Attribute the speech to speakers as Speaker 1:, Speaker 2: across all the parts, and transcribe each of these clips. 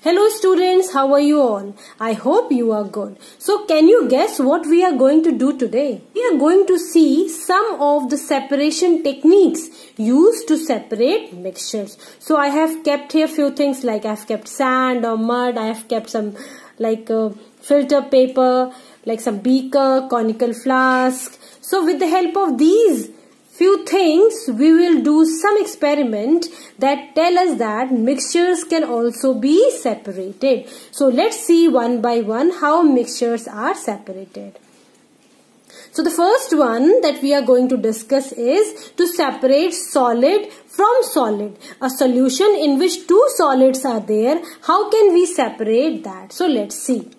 Speaker 1: Hello students, how are you all? I hope you are good. So can you guess what we are going to do today? We are going to see some of the separation techniques used to separate mixtures. So I have kept here few things like I have kept sand or mud, I have kept some filter paper, like some beaker, conical flask. So with the help of these few things, we will do some experiment that tell us that mixtures can also be separated. So let's see one by one how mixtures are separated. So the first one that we are going to discuss is to separate solid from solid. A solution in which two solids are there, how can we separate that? So let's see.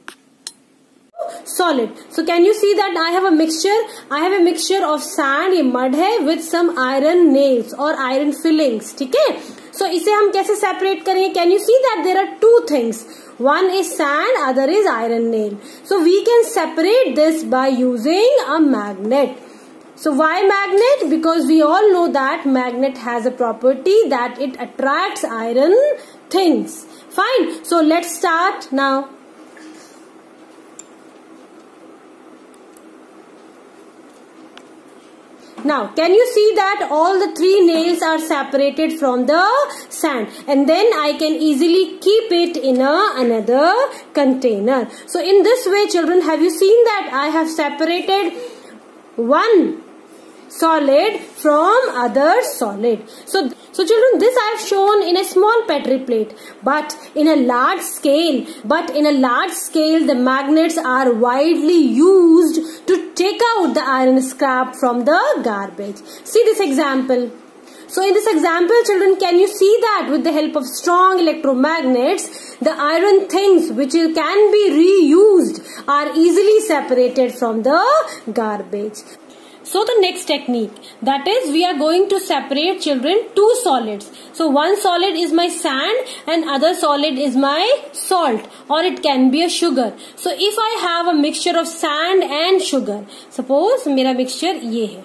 Speaker 1: Solid. So can you see that I have a mixture? I have a mixture of sand, ये mud है, with some iron nails or iron fillings. ठीक है? So इसे हम कैसे separate करेंगे? Can you see that there are two things? One is sand, other is iron nail. So we can separate this by using a magnet. So why magnet? Because we all know that magnet has a property that it attracts iron things. Fine. So let's start now. Now, can you see that all the three nails are separated from the sand, and then I can easily keep it in another container. So in this way, children, have you seen that I have separated one solid from other solid? So children, this I have shown in a small petri plate, but in a large scale, the magnets are widely used to take out the iron scrap from the garbage. See this example. So in this example, children, can you see that with the help of strong electromagnets, the iron things which can be reused are easily separated from the garbage. So the next technique, that is, we are going to separate, children, two solids. So one solid is my sand and other solid is my salt, or it can be a sugar. So if I have a mixture of sand and sugar, suppose मेरा mixture ये है,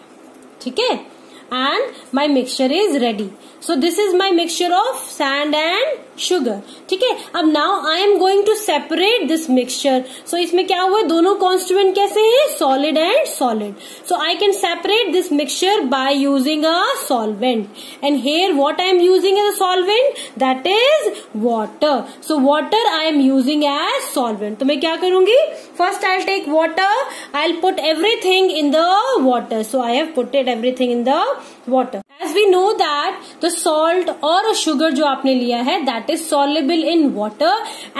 Speaker 1: ठीक है? And my mixture is ready. So this is my mixture of sand and sugar. ठीक है? अब now I am going to separate this mixture. So इसमें क्या हुआ? दोनों constituent कैसे हैं? Solid and solid. So I can separate this mixture by using a solvent. And here what I am using as a solvent? That is water. So water I am using as solvent. तो मैं क्या करूँगी? First I'll take water. I'll put everything in the water. So I have put it everything in the water. As we know that the salt or a sugar जो आपने लिया है, that is soluble in water,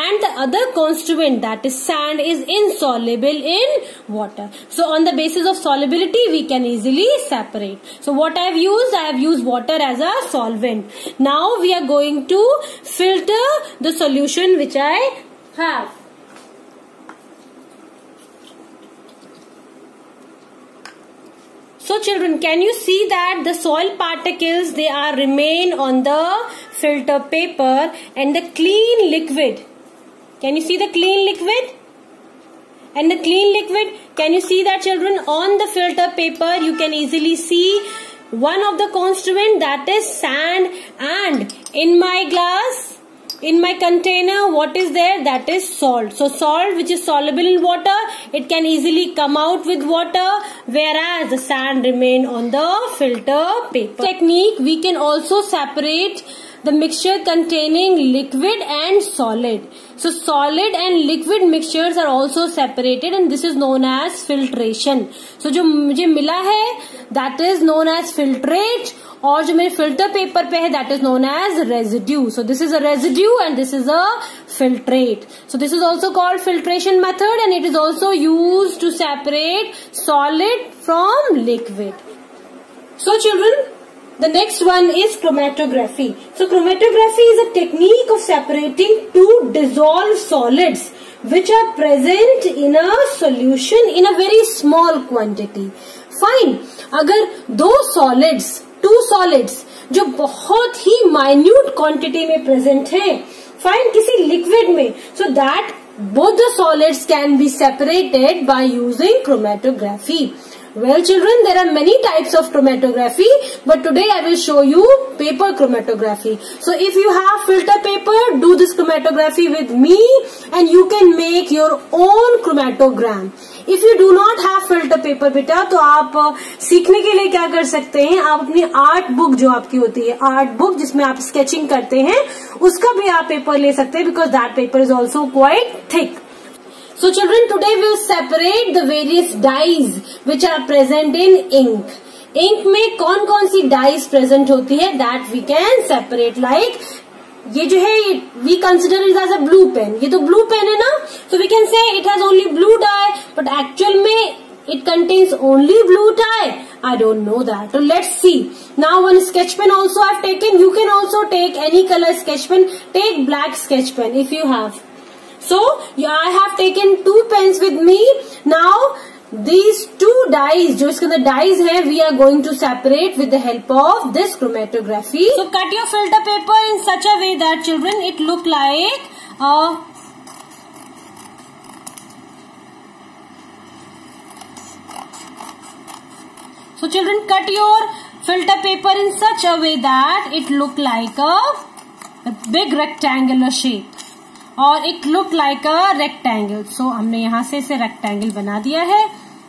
Speaker 1: and the other constituent, that is sand, is insoluble in water. So on the basis of solubility, we can easily separate. So what I have used? I have used water as a solvent. Now we are going to filter the solution which I have. So children, can you see that the soil particles, they are remain on the filter paper, and the clean liquid, can you see the clean liquid? And the clean liquid, can you see that, children? On the filter paper, you can easily see one of the constituent, that is sand, and in my glass, in my container, what is there? That is salt. So salt, which is soluble in water, it can easily come out with water, whereas the sand remain on the filter paper. Technique, we can also separate the mixture containing liquid and solid. So solid and liquid mixtures are also separated, and this is known as filtration. So जो मुझे मिला है, that is known as filtrate, और जो मेरे filter paper पे है, that is known as residue. So this is a residue and this is a filtrate. So this is also called filtration method, and it is also used to separate solid from liquid. So children, the next one is chromatography. So chromatography is a technique of separating two dissolved solids which are present in a solution in a very small quantity. Fine. अगर two solids जो बहुत ही minute quantity में present है, fine, किसी liquid में, so that both the solids can be separated by using chromatography. Well children, there are many types of chromatography, but today I will show you paper chromatography. So if you have filter paper, do this chromatography with me and you can make your own chromatogram. If you do not have filter paper बेटा, तो आप सीखने के लिए क्या कर सकते हैं, आप अपनी आर्ट बुक जो आपकी होती है, आर्ट बुक जिसमें आप स्केचिंग करते हैं, उसका भी आप पेपर ले सकते हैं, because that paper is also quite thick. So children, today we will separate the various dyes which are present in ink. Ink में कौन कौन सी dyes present होती है, that we can separate. Like ये जो है, we consider it as a blue pen. ये तो blue pen है ना, so we can say it has only blue dye, but actual में it contains only blue dye. I don't know that. So let's see. Now one sketch pen also I have taken. You can also take any color sketch pen. Take black sketch pen if you have. So I have taken 2 pens with me. Now these 2 dyes, जो इसके अंदर dyes है, we are going to separate with the help of this chromatography. So cut your filter paper in such a way that children it look like So children, cut your filter paper in such a way that it look like a big rectangular shape. और it look like a rectangle. So हमने यहाँ से इसे rectangle बना दिया है.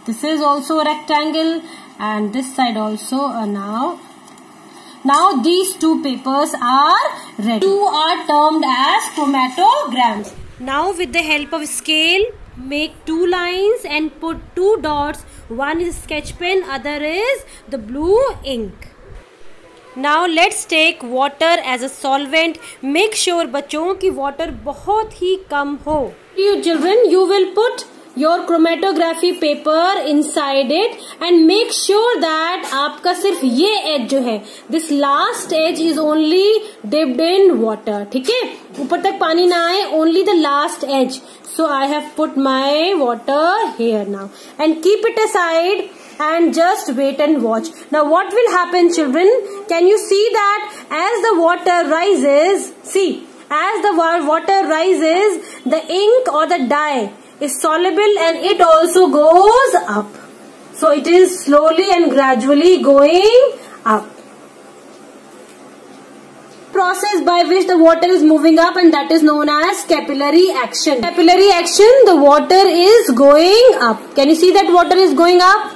Speaker 1: This is also a rectangle and this side also. Now these 2 papers are ready. 2 are termed as chromatograms. Now with the help of scale, make 2 lines and put 2 dots. One is sketch pen, other is the blue ink. Now let's take water as a solvent. Make sure बच्चों की water बहुत ही कम हो. You children, you will put your chromatography paper inside it and make sure that आपका सिर्फ ये edge जो है, this last edge is only dipped in water. ठीक है, ऊपर तक पानी ना आए, only the last edge. So I have put my water here now and keep it aside. And just wait and watch. Now what will happen children? Can you see that as the water rises, as the water rises, the ink or the dye is soluble and it also goes up. So it is slowly and gradually going up. Process by which the water is moving up, and that is known as capillary action. Capillary action, the water is going up. Can you see that water is going up?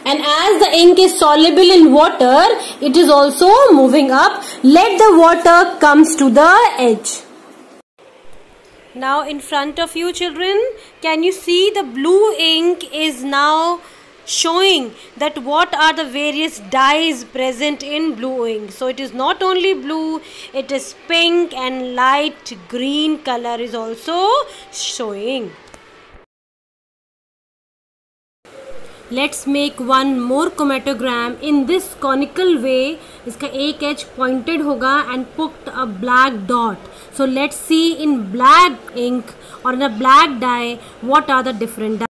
Speaker 1: And as the ink is soluble in water, it is also moving up. Let the water comes to the edge. Now in front of you children, can you see the blue ink is now showing that what are the various dyes present in blue ink. So it is not only blue, it is pink and light green color is also showing. Let's make one more chromatogram in this conical way. इसका एक edge pointed होगा and put a black dot. So let's see in black ink or in a black dye what are the different dyes.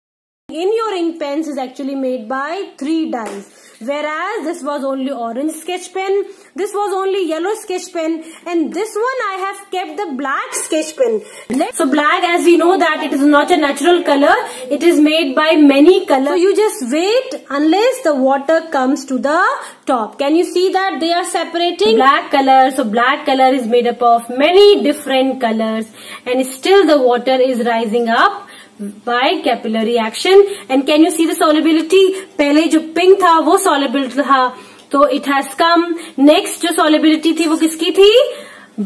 Speaker 1: In your ink pens is actually made by 3 dyes. Whereas this was only orange sketch pen, this was only yellow sketch pen, and this one I have kept the black sketch pen. So black, as we know that it is not a natural color, it is made by many colors. So you just wait unless the water comes to the top. Can you see that they are separating? Black color, so black color is made up of many different colors and still the water is rising up by capillary action. And can you see the solubility? पहले जो pink था वो soluble था, तो it has come. Next जो solubility थी वो किसकी थी?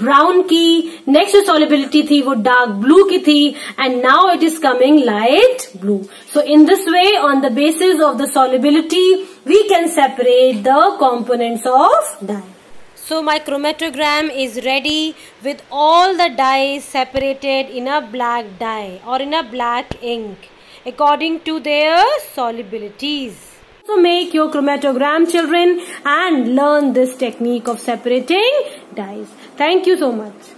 Speaker 1: Brown की. Next जो solubility थी वो dark blue की थी, and now it is coming light blue. So in this way, on the basis of the solubility, we can separate the components of dye. So my chromatogram is ready with all the dyes separated in a black dye or in a black ink according to their solubilities. So make your chromatogram children and learn this technique of separating dyes. Thank you so much.